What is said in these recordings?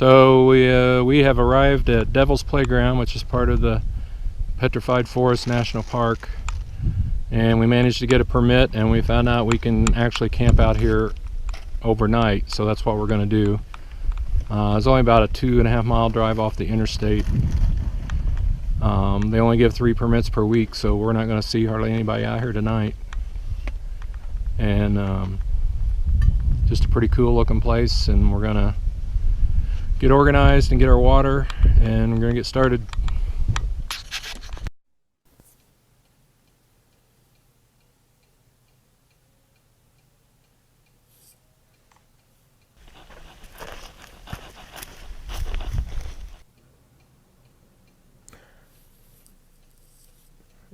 So we have arrived at Devil's Playground, which is part of the Petrified Forest National Park, and we managed to get a permit, and we found out we can actually camp out here overnight, so that's what we're going to do. It's only about a 2.5 mile drive off the interstate. They only give 3 permits per week, so we're not going to see hardly anybody out here tonight. And just a pretty cool looking place, and we're going to get organized and get our water, and we're going to get started.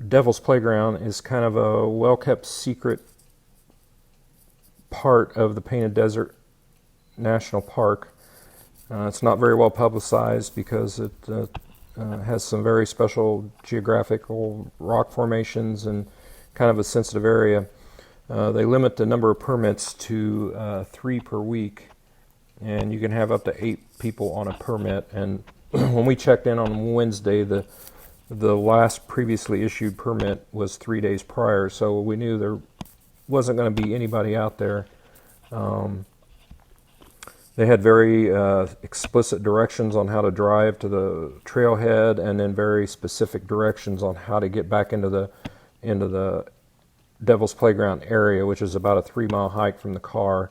Devil's Playground is kind of a well-kept secret part of the Painted Desert National Park. It's not very well publicized because it has some very special geographical rock formations and kind of a sensitive area. They limit the number of permits to 3 per week, and you can have up to 8 people on a permit. And when we checked in on Wednesday, the last previously issued permit was 3 days prior, so we knew there wasn't going to be anybody out there. They had very explicit directions on how to drive to the trailhead, and then very specific directions on how to get back into the Devil's Playground area, which is about a 3-mile hike from the car.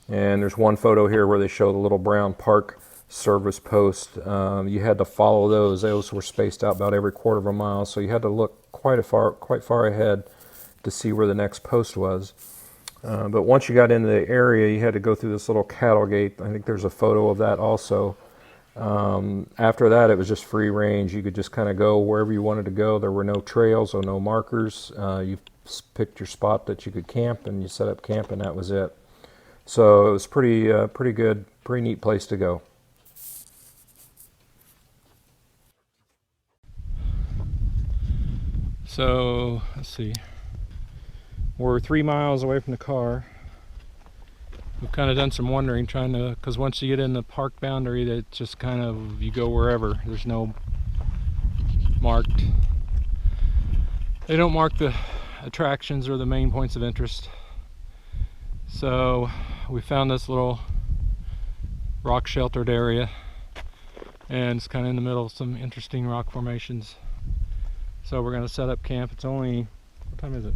And there's one photo here where they show the little brown park service post. You had to follow those. Those were spaced out about every 1/4 mile, so you had to look quite far ahead to see where the next post was. But once you got into the area, you had to go through this little cattle gate. I think there's a photo of that also. After that, it was just free range. You could just kind of go wherever you wanted to go. There were no trails or no markers. You picked your spot that you could camp, and you set up camp, and that was it. So it was pretty good, pretty neat place to go. So let's see. We're 3 miles away from the car. We've kind of done some wandering, trying to, because once you get in the park boundary, that just kind of, you go wherever. There's no marked. They don't mark the attractions or the main points of interest. So we found this little rock sheltered area, and it's kind of in the middle of some interesting rock formations. So we're going to set up camp. It's only, what time is it?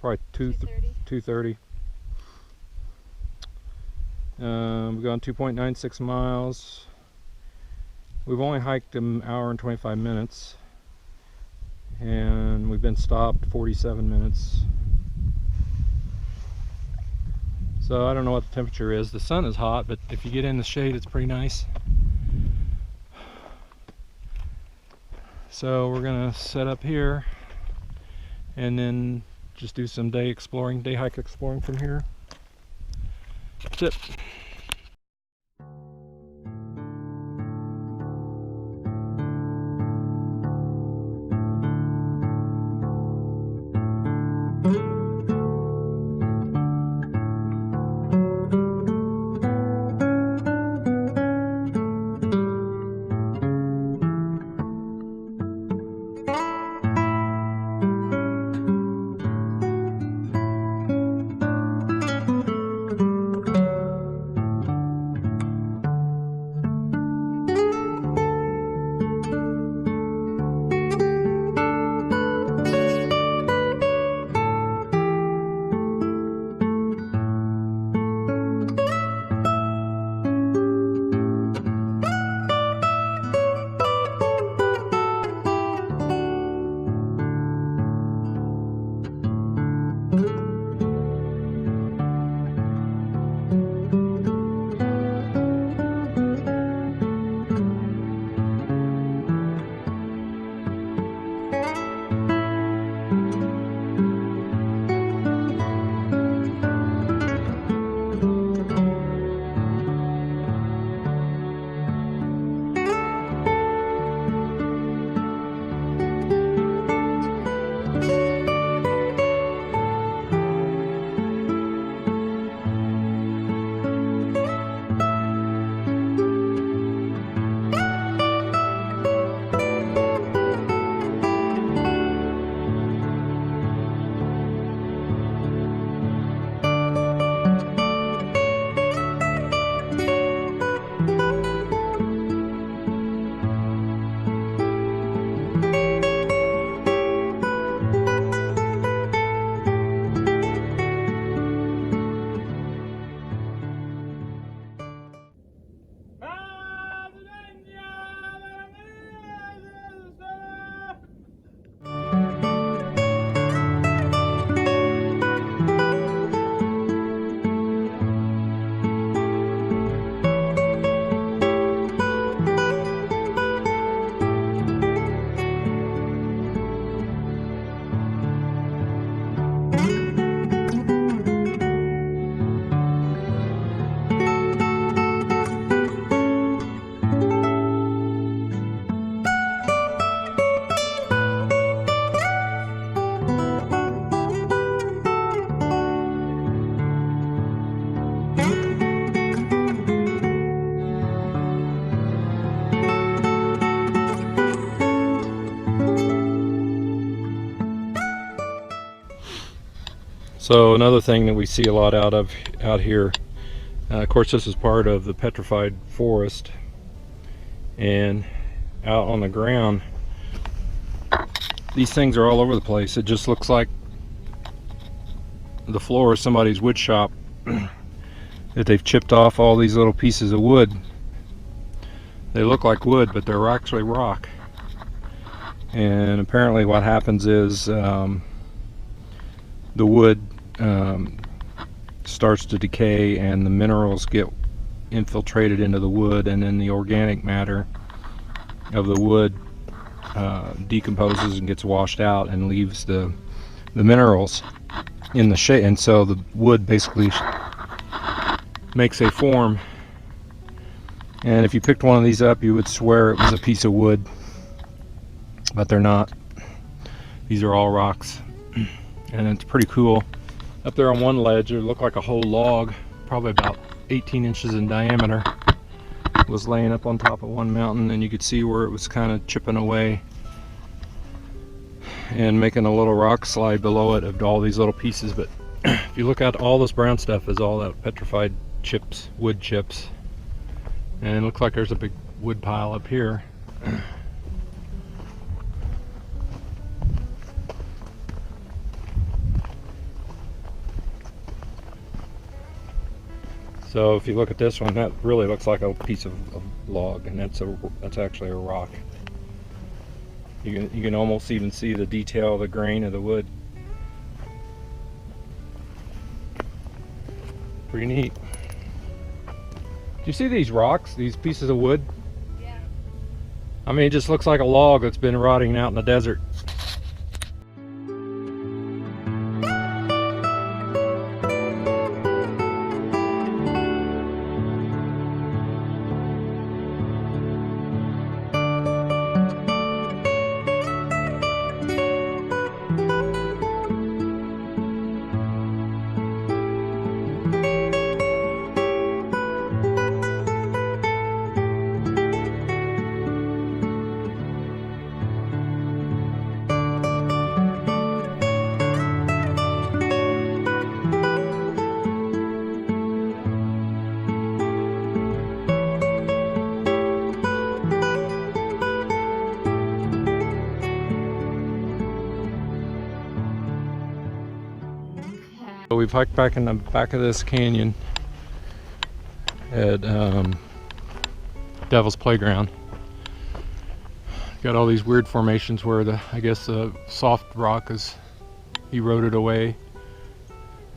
Probably 2:30. We've gone 2.96 miles. We've only hiked an hour and 25 minutes, and we've been stopped 47 minutes. So I don't know what the temperature is. The sun is hot, but if you get in the shade, it's pretty nice. So we're gonna set up here, and then just do some day hike exploring from here. That's it. So another thing that we see a lot out here, of course this is part of the Petrified Forest, and out on the ground these things are all over the place. It just looks like the floor of somebody's wood shop that they've chipped off all these little pieces of wood. They look like wood, but they're actually rock. And apparently what happens is the wood starts to decay and the minerals get infiltrated into the wood, and then the organic matter of the wood decomposes and gets washed out and leaves the minerals in the shade, and so the wood basically makes a form. And if you picked one of these up, you would swear it was a piece of wood, but they're not. These are all rocks, and it's pretty cool. Up there on one ledge, it looked like a whole log, probably about 18 inches in diameter, was laying up on top of one mountain, and you could see where it was kind of chipping away and making a little rock slide below it of all these little pieces. But if you look at all this brown stuff, is all that petrified chips, wood chips, and it looks like there's a big wood pile up here. So if you look at this one, that really looks like a piece of log, and that's actually a rock. You can almost even see the detail of the grain of the wood. Pretty neat. Do you see these rocks, these pieces of wood? Yeah. I mean, it just looks like a log that's been rotting out in the desert. So we've hiked back in the back of this canyon at Devil's Playground. Got all these weird formations where I guess the soft rock is eroded away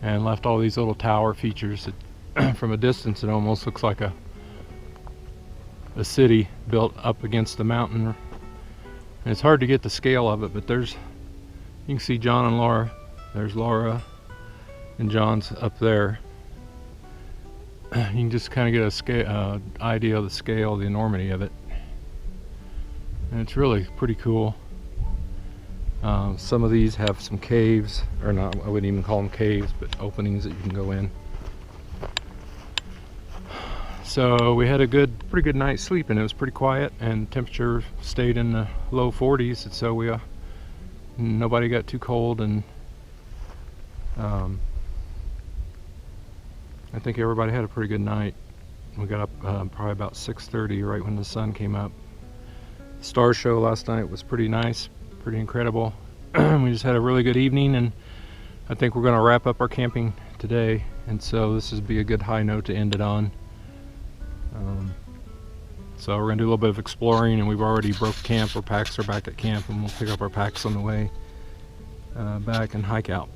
and left all these little tower features that from a distance it almost looks like a city built up against the mountain. And it's hard to get the scale of it, but you can see John and Laura. There's Laura and John's up there. You can just kind of get a idea of the scale, the enormity of it, and it's really pretty cool. Some of these have some caves, or not, I wouldn't even call them caves, but openings that you can go in. So we had a pretty good night's sleep, and it was pretty quiet, and temperature stayed in the low 40s, and so nobody got too cold, and I think everybody had a pretty good night. We got up probably about 6:30, right when the sun came up. Star show last night was pretty nice, pretty incredible. We just had a really good evening, and I think we're going to wrap up our camping today, and so this would be a good high note to end it on. So we're going to do a little bit of exploring, and we've already broke camp. Our packs are back at camp, and we'll pick up our packs on the way back and hike out.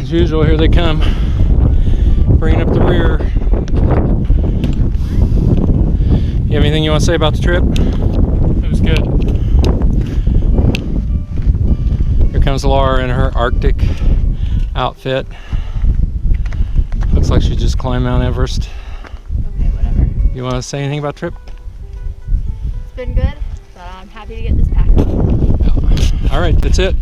As usual, here they come, bringing up the rear. You have anything you want to say about the trip? It was good. Here comes Laura in her Arctic outfit. Looks like she just climbed Mount Everest. Okay, whatever. You want to say anything about the trip? It's been good, but I'm happy to get this packed up. All right, that's it.